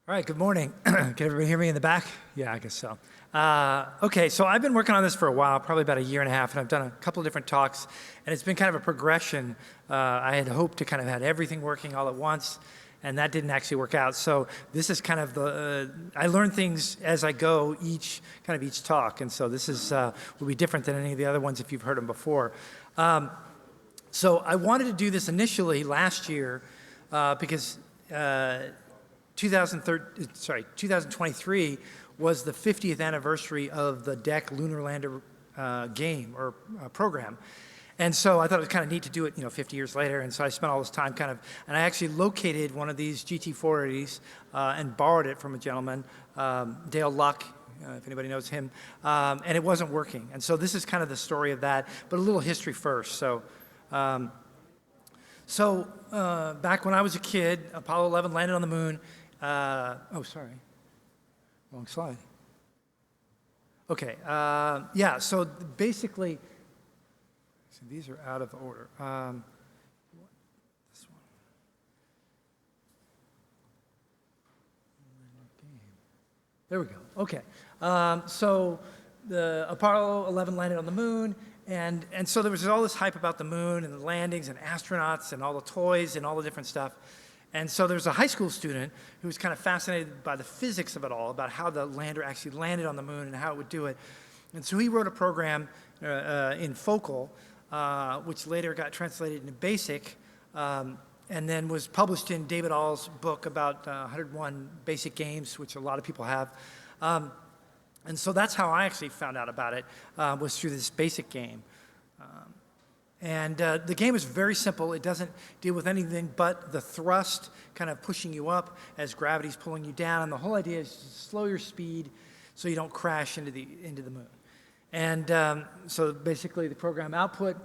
All right, good morning. Can everybody hear me in the back? Yeah, I guess so. Okay, so I've been working on this for a while, probably about a year and a half, and I've done a couple of different talks, and it's been kind of a progression. I had hoped to kind of have everything working all at once, and that didn't actually work out. So this is kind of the, I learn things as I go each talk, and so this is, will be different than any of the other ones if you've heard them before. So I wanted to do this initially last year because 2023 was the 50th anniversary of the DEC Lunar Lander game or program. And so I thought it was kind of neat to do it, 50 years later. And so I spent all this time and I actually located one of these GT-40s and borrowed it from a gentleman, Dale Luck, if anybody knows him, and it wasn't working. And so this is kind of the story of that, but a little history first. So back when I was a kid, Apollo 11 landed on the moon. Oh, sorry, wrong slide. Okay, yeah, so basically, so these are out of order. This one. There we go, okay. So the Apollo 11 landed on the moon, and so there was all this hype about the moon and the landings and astronauts and all the toys and all the different stuff. And so there's a high school student who was kind of fascinated by the physics of it all, about how the lander actually landed on the moon and how it would do it. And so he wrote a program in Focal, which later got translated into BASIC, and then was published in David All's book about 101 basic games, which a lot of people have. And so that's how I actually found out about it, was through this BASIC game. The game is very simple. It doesn't deal with anything but the thrust kind of pushing you up as gravity's pulling you down. And the whole idea is to slow your speed so you don't crash into the moon. And so basically the program output,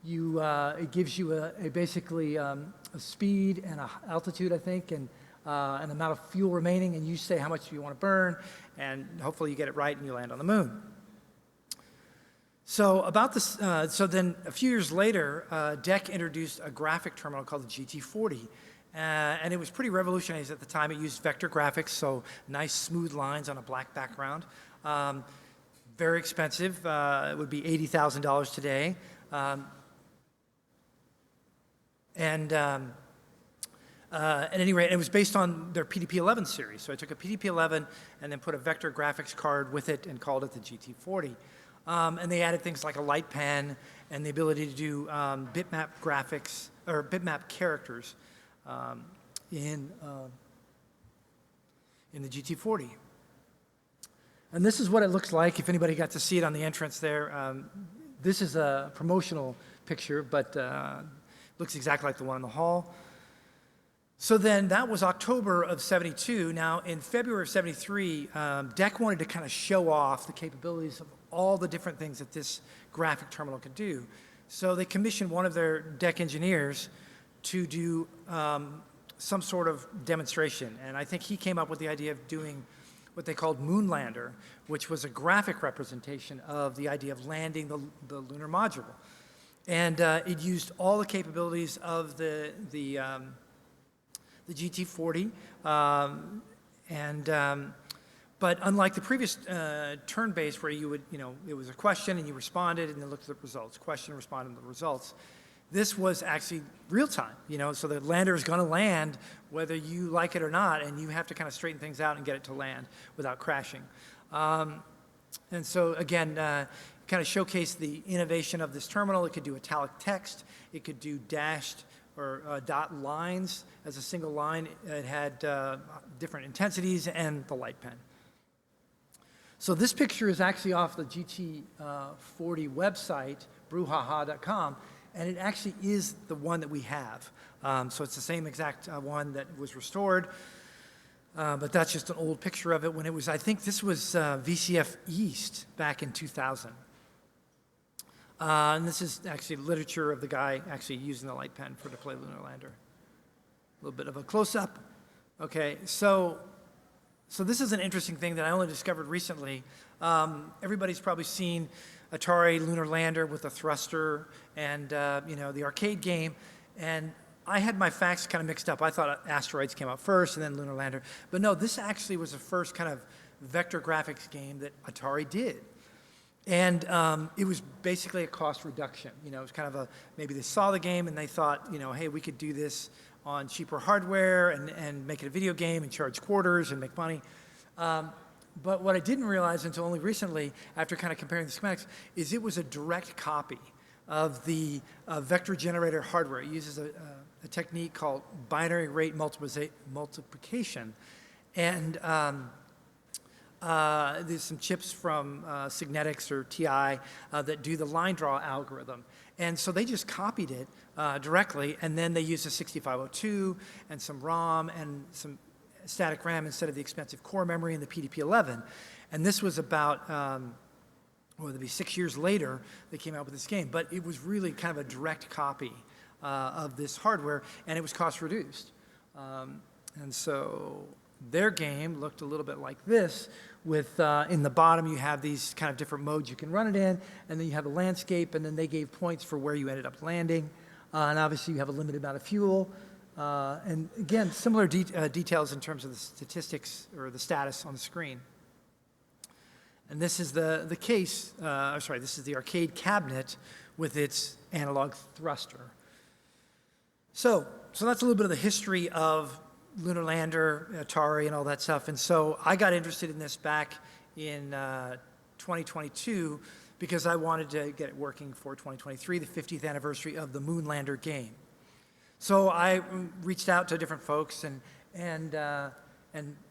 it gives you basically a speed and an altitude, I think, and an amount of fuel remaining, and you say how much you want to burn, and hopefully you get it right and you land on the moon. So about this, so then a few years later, DEC introduced a graphic terminal called the GT-40, and it was pretty revolutionary at the time. It used vector graphics, so nice smooth lines on a black background. Very expensive. It would be $80,000 today. At any rate, it was based on their PDP-11 series. So I took a PDP-11 and then put a vector graphics card with it and called it the GT-40. And they added things like a light pen and the ability to do bitmap graphics or bitmap characters in the GT-40. And this is what it looks like. If anybody got to see it on the entrance there, this is a promotional picture, but looks exactly like the one in the hall. So then that was October of '72. Now in February of '73, DEC wanted to kind of show off the capabilities of all the different things that this graphic terminal could do. So they commissioned one of their DEC engineers to do some sort of demonstration. And I think he came up with the idea of doing what they called Moon Lander, which was a graphic representation of the idea of landing the lunar module. And it used all the capabilities of the GT-40, but unlike the previous turn-based where you would, it was a question and you responded and then looked at the results, question, responded to the results. This was actually real time, so the lander is going to land whether you like it or not, and you have to kind of straighten things out and get it to land without crashing. And so again, kind of showcase the innovation of this terminal. It could do italic text, it could do dashed or dot lines as a single line. It had different intensities and the light pen. So this picture is actually off the GT40 website, brouhaha.com, and it actually is the one that we have. So it's the same exact one that was restored, but that's just an old picture of it when it was, I think this was VCF East back in 2000. And this is actually literature of the guy actually using the light pen to play Lunar Lander. A little bit of a close-up. Okay, so this is an interesting thing that I only discovered recently. Everybody's probably seen Atari Lunar Lander with a thruster and the arcade game. And I had my facts kind of mixed up. I thought Asteroids came out first and then Lunar Lander. But no, this actually was the first kind of vector graphics game that Atari did. And it was basically a cost reduction. You know, it was kind of a, maybe they saw the game and they thought, you know, hey, we could do this on cheaper hardware and make it a video game and charge quarters and make money. But what I didn't realize until only recently, after kind of comparing the schematics, is it was a direct copy of the vector generator hardware. It uses a technique called binary rate multiplication. And there's some chips from Signetics or TI that do the line draw algorithm. And so they just copied it directly, and then they used a 6502 and some ROM and some static RAM instead of the expensive core memory and the PDP-11. And this was about, well, it'd be 6 years later they came out with this game. But it was really kind of a direct copy of this hardware, and it was cost reduced. And so their game looked a little bit like this, with in the bottom you have these kind of different modes you can run it in, and then you have a landscape, and then they gave points for where you ended up landing. And obviously you have a limited amount of fuel. And again, similar details in terms of the statistics or the status on the screen. And this is the case, sorry, this is the arcade cabinet with its analog thruster. So that's a little bit of the history of Lunar Lander, Atari, and all that stuff. And so I got interested in this back in 2022 because I wanted to get it working for 2023, the 50th anniversary of the Moon Lander game. So I reached out to different folks and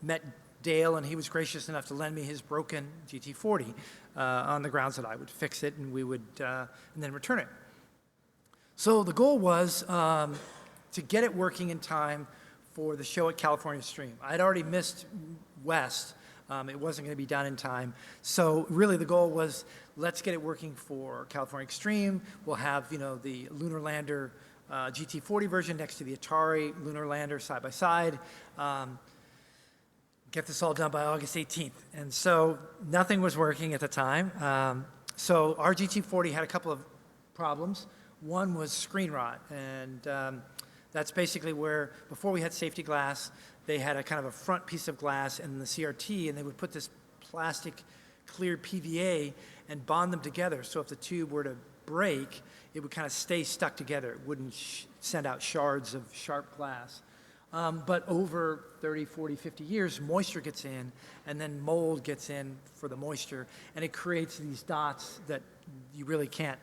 met Dale, and he was gracious enough to lend me his broken GT-40 on the grounds that I would fix it and we would and then return it. So the goal was to get it working in time for the show at California Stream. I'd already missed West. It wasn't going to be done in time. So really the goal was, let's get it working for California Extreme. We'll have, you know, the Lunar Lander GT40 version next to the Atari Lunar Lander side by side. Get this all done by August 18th. And so nothing was working at the time. So our GT40 had a couple of problems. One was screen rot, and that's basically where, before we had safety glass, they had a kind of a front piece of glass and the CRT, and they would put this plastic clear PVA and bond them together. So if the tube were to break, it would kind of stay stuck together. It wouldn't send out shards of sharp glass. But over 30, 40, 50 years, moisture gets in, and then mold gets in for the moisture, and it creates these dots that you really can't,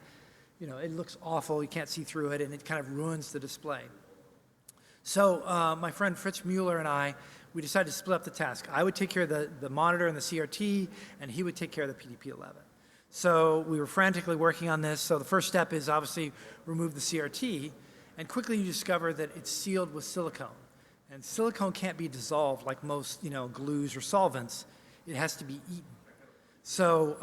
you know, it looks awful, you can't see through it, and it kind of ruins the display. So my friend Fritz Mueller and I, we decided to split up the task. I would take care of the monitor and the CRT, and he would take care of the PDP-11. So we were frantically working on this. So the first step is obviously remove the CRT, and quickly you discover that it's sealed with silicone. And silicone can't be dissolved like most, you know, glues or solvents. It has to be eaten. So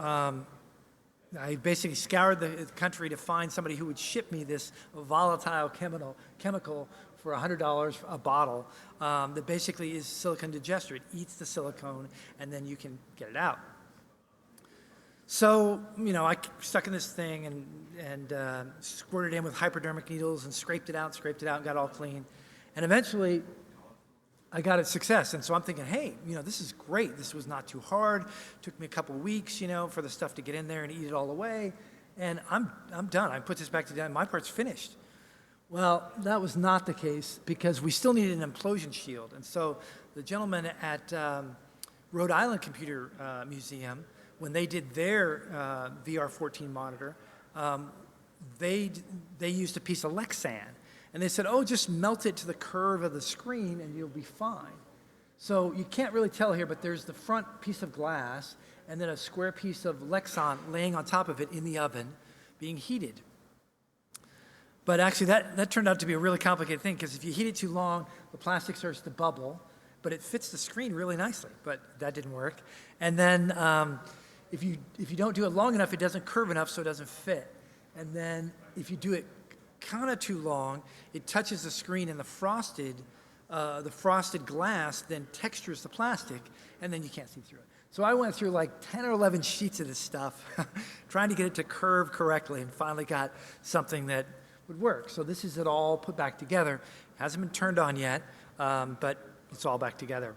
I basically scoured the country to find somebody who would ship me this volatile chemical for $100 a bottle that basically is silicone digester. It eats the silicone, and then you can get it out. So, you know, I stuck in this thing and squirted it in with hypodermic needles and scraped it out, and got it all clean. And eventually, I got a success. And so I'm thinking, hey, you know, this is great. This was not too hard. Took me a couple of weeks, you know, for the stuff to get in there and eat it all away. And I'm done. I put this back together. My part's finished. Well, that was not the case because we still needed an implosion shield. And so the gentleman at Rhode Island Computer Museum, when they did their VR14 monitor, they used a piece of Lexan. And they said, oh, just melt it to the curve of the screen and you'll be fine. So you can't really tell here, but there's the front piece of glass and then a square piece of Lexan laying on top of it in the oven being heated. But actually that turned out to be a really complicated thing because if you heat it too long, the plastic starts to bubble, but it fits the screen really nicely, but that didn't work. And then if you don't do it long enough, it doesn't curve enough so it doesn't fit. And then if you do it kind of too long, it touches the screen and the frosted glass then textures the plastic, and then you can't see through it. So I went through like 10 or 11 sheets of this stuff, trying to get it to curve correctly, and finally got something that would work. So this is it all put back together. Hasn't been turned on yet, but it's all back together.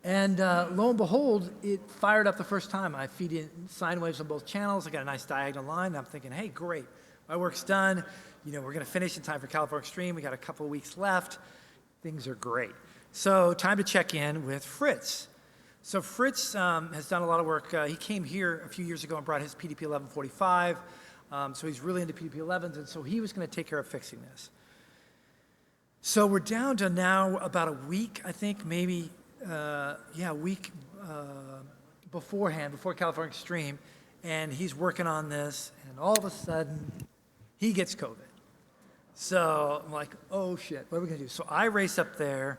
And lo and behold, it fired up the first time. I feed in sine waves on both channels. I got a nice diagonal line. And I'm thinking, hey, great. My work's done. You know, we're going to finish in time for California Extreme. We got a couple of weeks left. Things are great. So time to check in with Fritz. So Fritz has done a lot of work. He came here a few years ago and brought his PDP 1145. So he's really into PDP 11s, and so he was going to take care of fixing this. So we're down to now about a week, I think, maybe, a week beforehand, before California Extreme, and he's working on this, and all of a sudden, he gets COVID. So I'm like, oh shit, what are we going to do? So I race up there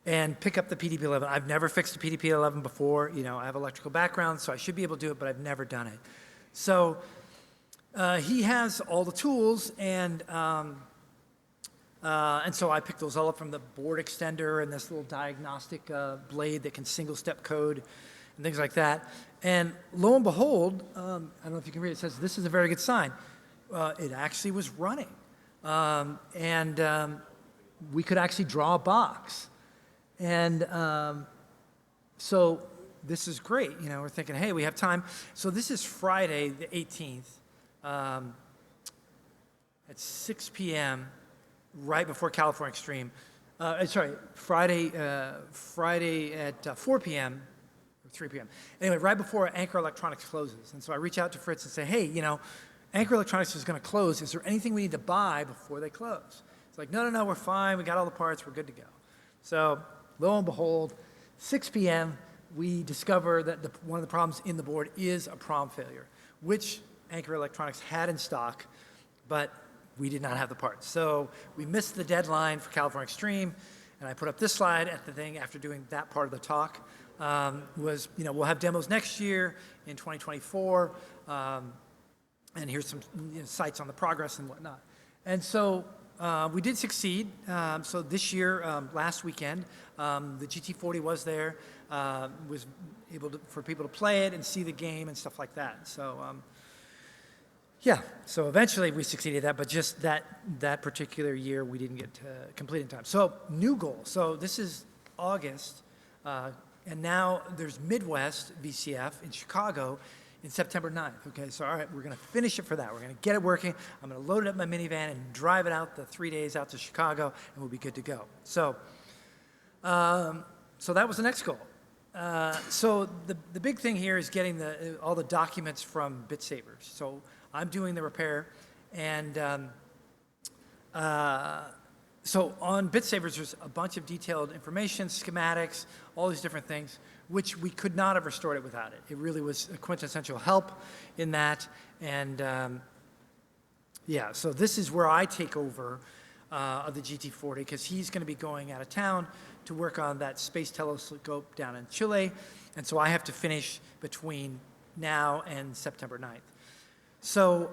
and pick up the PDP 11. I've never fixed a PDP 11 before. You know, I have electrical background, so I should be able to do it, but I've never done it. So he has all the tools, and so I picked those all up from the board extender and this little diagnostic blade that can single-step code and things like that. And lo and behold, I don't know if you can read it, it says, this is a very good sign. It actually was running. We could actually draw a box. And so this is great. You know, we're thinking, hey, we have time. So this is Friday, the 18th, at 6 p.m., right before California Extreme. Friday at 4 p.m., or 3 p.m. Anyway, right before Anchor Electronics closes. And so I reach out to Fritz and say, hey, you know, Anchor Electronics is going to close. Is there anything we need to buy before they close? It's like, no, we're fine. We got all the parts. We're good to go. So lo and behold, 6 p.m., we discover that one of the problems in the board is a prom failure, which Anchor Electronics had in stock, but we did not have the parts. So we missed the deadline for California Extreme, and I put up this slide at the thing after doing that part of the talk. We'll have demos next year in 2024, and here's some sites on the progress and whatnot. And so we did succeed. So this year, last weekend, the GT-40 was there, was able for people to play it and see the game and stuff like that. So so eventually we succeeded at that, but just that particular year we didn't get to complete in time. So new goal. So this is August, and now there's Midwest VCF in Chicago in September 9th. Okay, so all right, we're going to finish it for that. We're going to get it working. I'm going to load it up in my minivan and drive it out the 3 days out to Chicago, and we'll be good to go. So, so that was the next goal. So the big thing here is getting all the documents from BitSavers. So I'm doing the repair, and so on BitSavers, there's a bunch of detailed information, schematics, all these different things, which we could not have restored it without it. It really was a quintessential help in that, and so this is where I take over of the GT40, because he's going to be going out of town to work on that space telescope down in Chile, and so I have to finish between now and September 9th. So,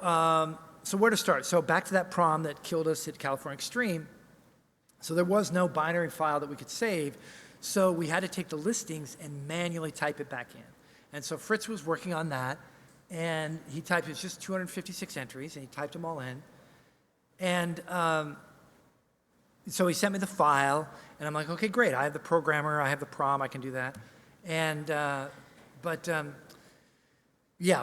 so where to start? So back to that prom that killed us at California Extreme. So there was no binary file that we could save, so we had to take the listings and manually type it back in. And so Fritz was working on that, and he typed, it's just 256 entries, and he typed them all in. And so he sent me the file, and I'm like, okay, great, I have the programmer, I have the prom, I can do that. And,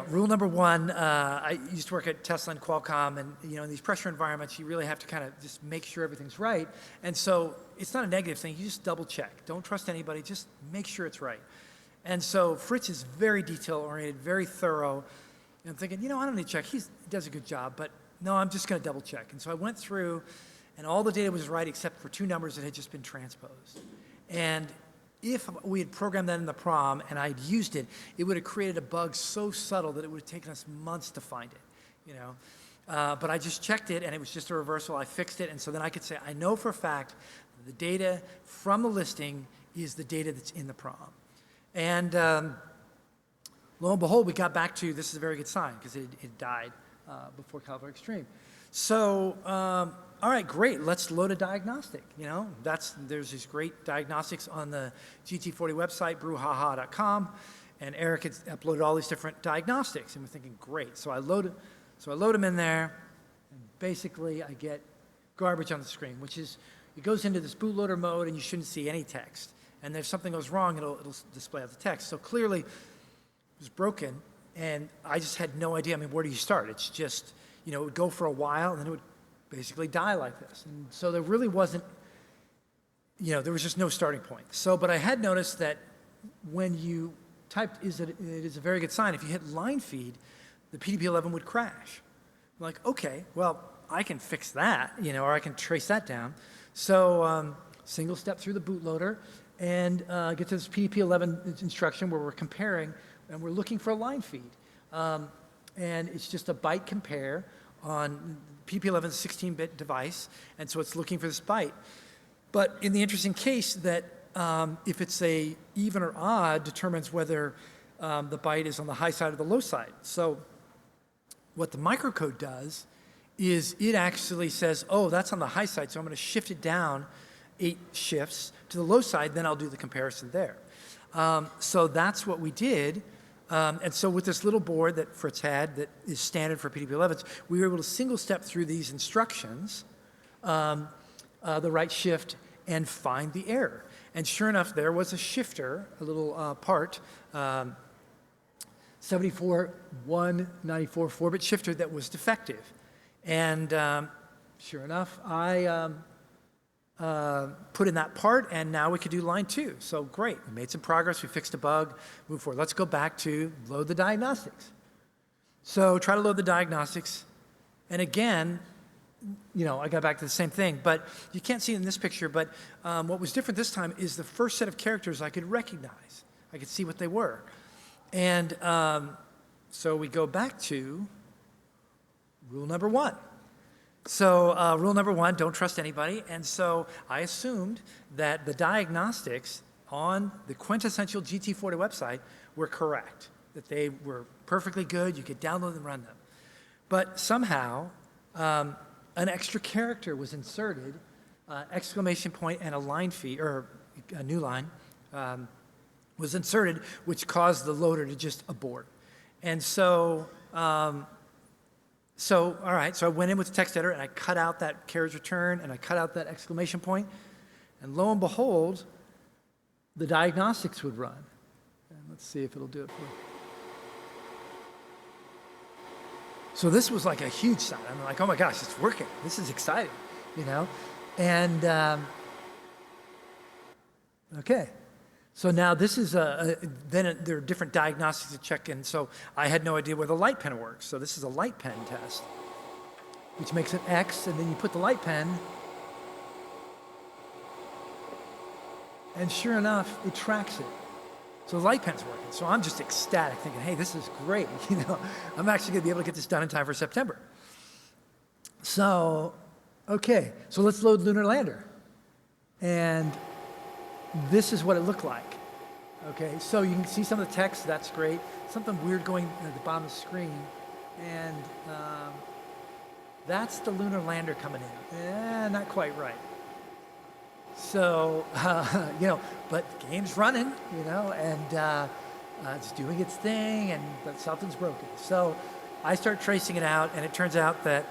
rule number one, I used to work at Tesla and Qualcomm, and in these pressure environments, you really have to kind of just make sure everything's right. And so it's not a negative thing, you just double check. Don't trust anybody, just make sure it's right. And so Fritz is very detail-oriented, very thorough. And I'm thinking, I don't need to check, he does a good job, but no, I'm just gonna double check. And so I went through, and all the data was right except for 2 numbers that had just been transposed. And if we had programmed that in the prom and I'd used it, it would have created a bug so subtle that it would have taken us months to find it, But I just checked it, and it was just a reversal. I fixed it, and so then I could say, I know for a fact the data from the listing is the data that's in the prom. And lo and behold, we got back to, this is a very good sign, because it died before California Extreme. So, all right, great, let's load a diagnostic, There's these great diagnostics on the GT40 website, brouhaha.com, and Eric had uploaded all these different diagnostics, and we're thinking, great. So I load them in there, and basically I get garbage on the screen, which is it goes into this bootloader mode and you shouldn't see any text. And if something goes wrong, it'll display out the text. So clearly it was broken, and I just had no idea. I mean, where do you start? It's just, it would go for a while, and then it would basically die like this. And so there really wasn't, there was just no starting point. So, but I had noticed that when you typed, it is a very good sign. If you hit line feed, the PDP-11 would crash. I'm like, okay, well, I can fix that, or I can trace that down. So single step through the bootloader and get to this PDP-11 instruction where we're comparing and we're looking for a line feed. And it's just a byte compare on PDP-11's 16-bit device, and so it's looking for this byte. But in the interesting case that if it's a even or odd determines whether the byte is on the high side or the low side. So what the microcode does is it actually says, oh, that's on the high side, so I'm going to shift it down 8 shifts to the low side, then I'll do the comparison there. So that's what we did. And so with this little board that Fritz had that is standard for PDP-11s, we were able to single step through these instructions, the right shift, and find the error. And sure enough, there was a shifter, a little part, 74194 4-bit shifter that was defective. And sure enough, I put in that part, and now we could do line 2. So great, we made some progress, we fixed a bug, move forward. Let's go back to load the diagnostics. So try to load the diagnostics, and again, I got back to the same thing, but you can't see it in this picture, but what was different this time is the first set of characters I could recognize. I could see what they were. And so we go back to rule number 1. So rule number 1, don't trust anybody. And so I assumed that the diagnostics on the quintessential GT40 website were correct, that they were perfectly good, you could download and run them. But somehow, an extra character was inserted, exclamation point and a line feed, or a new line, was inserted, which caused the loader to just abort. And so, all right, so I went in with the text editor and I cut out that carriage return and I cut out that exclamation point, and lo and behold, the diagnostics would run. And let's see if it'll do it for you. So this was like a huge sign. I'm like, oh my gosh, it's working. This is exciting, And okay, so now this is then there are different diagnostics to check in. So I had no idea where the light pen works. So this is a light pen test, which makes an X, and then you put the light pen, and sure enough, it tracks it. So the light pen's working. So I'm just ecstatic, thinking, hey, this is great. I'm actually going to be able to get this done in time for September. So, okay, so let's load Lunar Lander. And this is what it looked like. Okay, so you can see some of the text, that's great. Something weird going at the bottom of the screen. And that's the Lunar Lander coming in. Not quite right. So, but the game's running, and it's doing its thing, but something's broken. So I start tracing it out, and it turns out that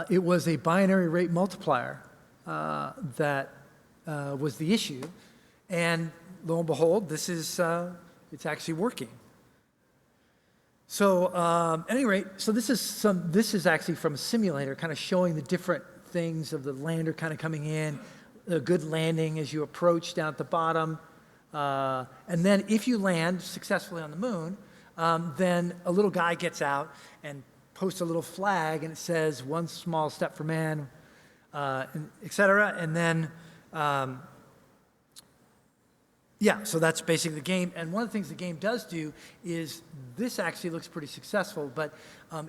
it was a binary rate multiplier that was the issue. And lo and behold, this is, it's actually working. So at any rate, so this is actually from a simulator, kind of showing the different things of the lander kind of coming in, a good landing as you approach down at the bottom. And then if you land successfully on the moon, then a little guy gets out and posts a little flag, and it says, one small step for man, et cetera. And then, so that's basically the game. And one of the things the game does do is, this actually looks pretty successful, but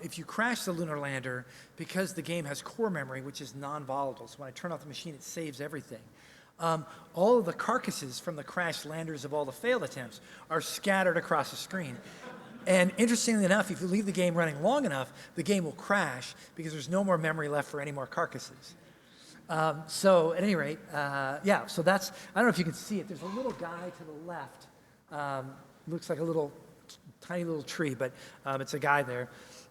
if you crash the Lunar Lander, because the game has core memory, which is non-volatile, so when I turn off the machine, it saves everything. All of the carcasses from the crashed landers of all the failed attempts are scattered across the screen. And interestingly enough, if you leave the game running long enough, the game will crash because there's no more memory left for any more carcasses. So at any rate, so that's, I don't know if you can see it. There's a little guy to the left. Looks like a tiny little tree, but it's a guy there.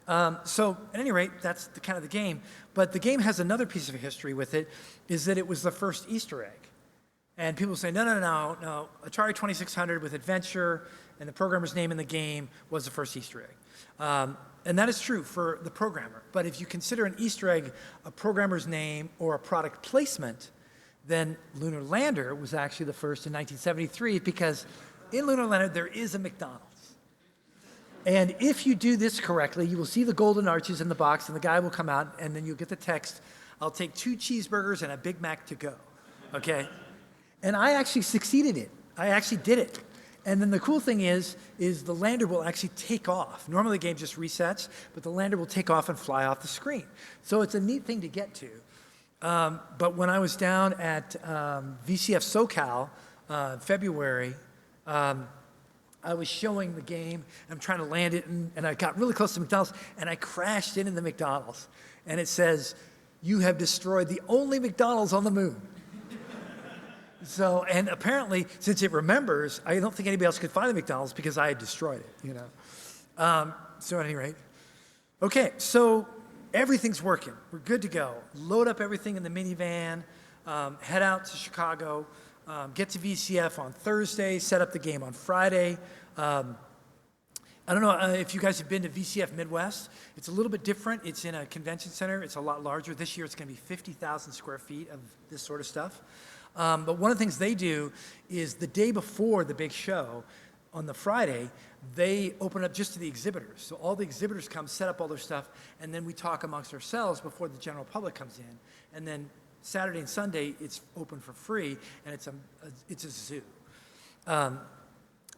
So at any rate, that's the kind of the game. But the game has another piece of history with it, is that it was the first Easter egg. And people say, no. Atari 2600 with Adventure and the programmer's name in the game was the first Easter egg. And that is true for the programmer. But if you consider an Easter egg a programmer's name or a product placement, then Lunar Lander was actually the first in 1973, because in Lunar Lander there is a McDonald's. And if you do this correctly, you will see the golden arches in the box, and the guy will come out, and then you'll get the text, "I'll take 2 cheeseburgers and a Big Mac to go," okay? And I actually succeeded it. I actually did it. And then the cool thing is the lander will actually take off. Normally the game just resets, but the lander will take off and fly off the screen. So it's a neat thing to get to. But when I was down at VCF SoCal in February, I was showing the game, and I'm trying to land it, and I got really close to McDonald's, and I crashed into the McDonald's. And it says, "You have destroyed the only McDonald's on the moon." So, and apparently, since it remembers, I don't think anybody else could find the McDonald's because I had destroyed it, you know. So at any rate, okay, so everything's working. We're good to go. Load up everything in the minivan, head out to Chicago, get to VCF on Thursday, set up the game on Friday. I don't know if you guys have been to VCF Midwest. It's a little bit different. It's in a convention center. It's a lot larger. This year it's going to be 50,000 square feet of this sort of stuff. But one of the things they do is the day before the big show, on the Friday, they open up just to the exhibitors. So all the exhibitors come, set up all their stuff, and then we talk amongst ourselves before the general public comes in. And then Saturday and Sunday, it's open for free, and it's a zoo. At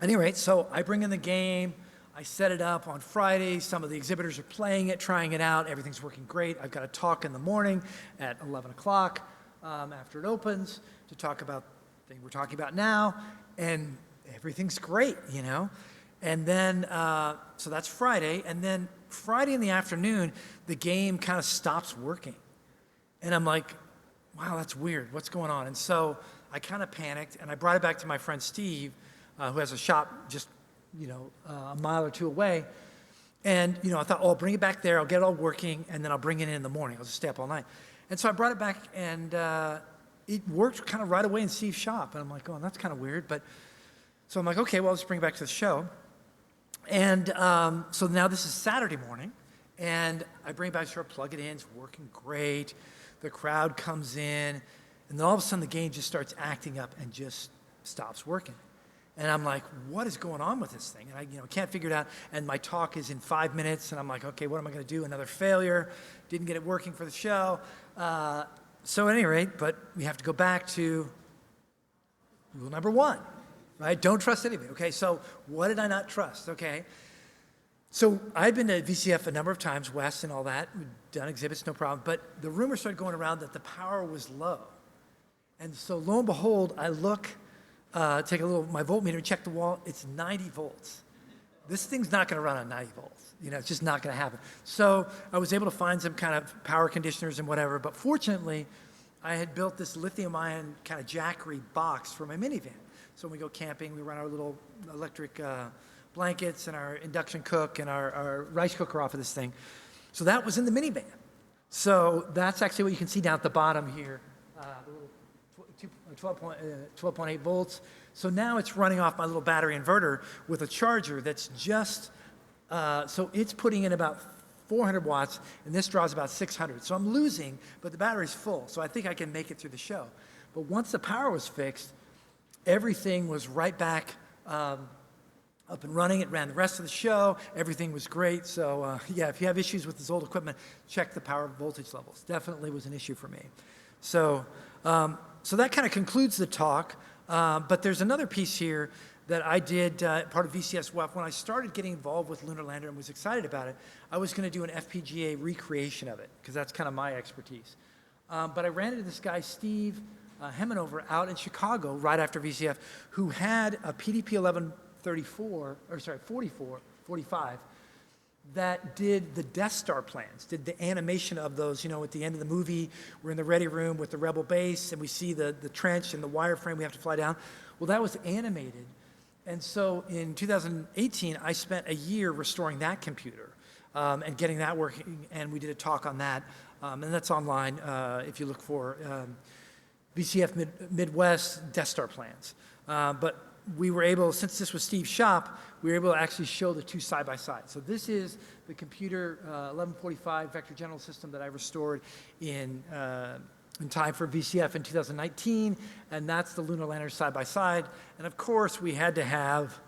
any rate, so I bring in the game. I set it up on Friday. Some of the exhibitors are playing it, trying it out. Everything's working great. I've got a talk in the morning at 11 o'clock after it opens to talk about the thing we're talking about now, and everything's great, you know? And then, so that's Friday, and then Friday in the afternoon, the game kind of stops working. And I'm like, wow, that's weird. What's going on? And so I kind of panicked, and I brought it back to my friend Steve, who has a shop just, you know, a mile or two away. And, you know, I thought, oh, I'll bring it back there. I'll get it all working, and then I'll bring it in the morning. I'll just stay up all night. And so I brought it back, and it worked kind of right away in Steve's shop. And I'm like, oh, that's kind of weird. But so I'm like, okay, well, I'll just bring it back to the show. And so now this is Saturday morning, and I bring it back to the show, plug it in. It's working great. The crowd comes in, and then all of a sudden the game just starts acting up and just stops working. And I'm like, what is going on with this thing? And I can't figure it out. And my talk is in 5 minutes, and I'm like, okay, what am I going to do? Another failure. Didn't get it working for the show. So at any rate, but we have to go back to rule number 1, right? Don't trust anything. Okay, so what did I not trust? Okay. So I'd been to VCF a number of times, West and all that. We'd done exhibits, no problem. But the rumor started going around that the power was low. And so lo and behold, I look, take my voltmeter, check the wall. It's 90 volts. This thing's not going to run on 90 volts. You know, it's just not going to happen. So I was able to find some kind of power conditioners and whatever. But fortunately, I had built this lithium-ion kind of Jackery box for my minivan. So when we go camping, we run our little electric blankets and our induction cook and our rice cooker off of this thing. So that was in the minivan. So that's actually what you can see down at the bottom here, the little 12.8 volts. So now it's running off my little battery inverter with a charger that's just, so it's putting in about 400 watts, and this draws about 600. So I'm losing, but the battery's full, so I think I can make it through the show. But once the power was fixed, everything was right back up and running. It ran the rest of the show. Everything was great. So yeah, if you have issues with this old equipment, check the power voltage levels. Definitely was an issue for me. So, so that kind of concludes the talk. But there's another piece here that I did, part of VCS WEF. When I started getting involved with Lunar Lander and was excited about it, I was going to do an FPGA recreation of it, because that's kind of my expertise. But I ran into this guy, Steve Hemanover, out in Chicago right after VCF, who had a PDP 45, that did the Death Star plans, did the animation of those. You know, at the end of the movie, we're in the ready room with the Rebel base, and we see the trench and the wireframe we have to fly down. Well, that was animated. And so in 2018, I spent a year restoring that computer. and getting that working, and we did a talk on that, and that's online if you look for VCF Midwest Death Star plans. But we were able, since this was Steve's shop, we were able to actually show the two side by side. So this is the computer 1145 vector general system that I restored in time for VCF in 2019, and that's the Lunar Lander side by side. And of course, we had to have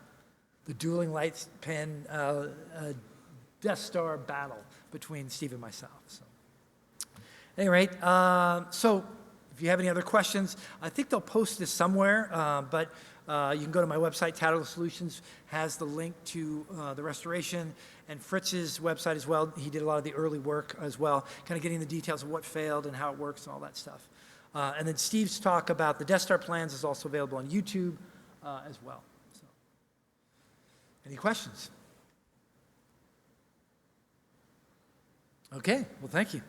the dueling lights pen Death Star battle between Steve and myself. So, at any rate, so if you have any other questions, I think they'll post this somewhere, but you can go to my website, Tactical Solutions, has the link to the restoration, and Fritz's website as well. He did a lot of the early work as well, kind of getting the details of what failed and how it works and all that stuff. And then Steve's talk about the Death Star plans is also available on YouTube as well. So, any questions? Okay, well, thank you.